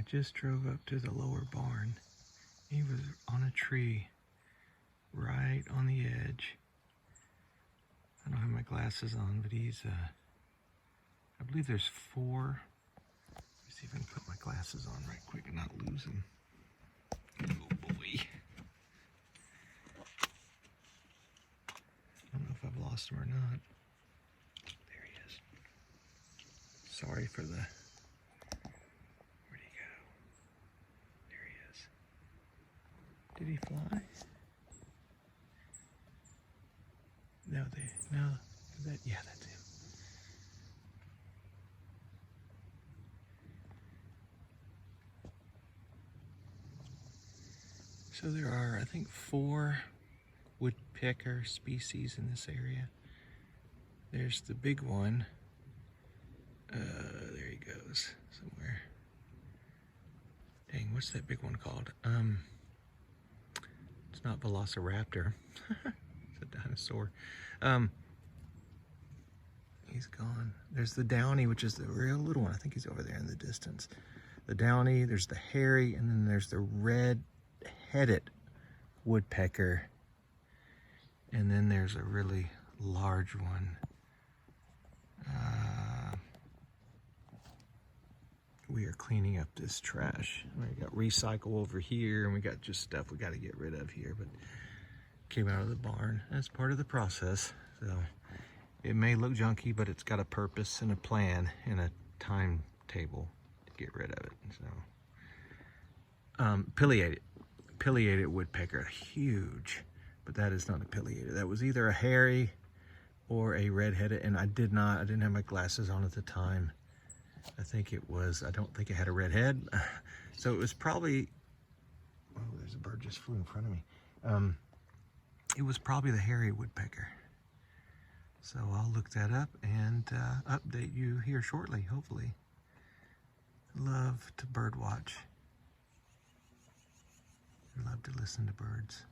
just drove up to the lower barn. He was on a tree right on the edge. I don't have my glasses on, but he's, I believe there's 4. Let's see if I can put my glasses on right quick and not lose him. Oh boy. I don't know if I've lost him or not. There he is. Sorry for the... Where'd he go? There he is. Did he fly? No, yeah, that's him. So there are, I think, 4 woodpecker species in this area. There's the big one. There he goes, somewhere. Dang, what's that big one called? It's not Velociraptor. It's a dinosaur. He's gone. There's the downy, which is the real little one. I think he's over there in the distance. The downy, there's the hairy, and then there's the red-headed woodpecker. And then there's a really large one. We are cleaning up this trash. We got recycle over here, and we got just stuff we got to get rid of here, but came out of the barn. That's part of the process. So it may look junky, but it's got a purpose and a plan and a timetable to get rid of it. So pileated woodpecker, huge, but that is not a pileated. That was either a hairy or a red-headed, and I didn't have my glasses on at the time. I think it was, I don't think it had a red head. So it was probably, oh, there's a bird just flew in front of me. It was probably the hairy woodpecker. So I'll look that up and update you here shortly, hopefully. Love to bird watch. Love to listen to birds.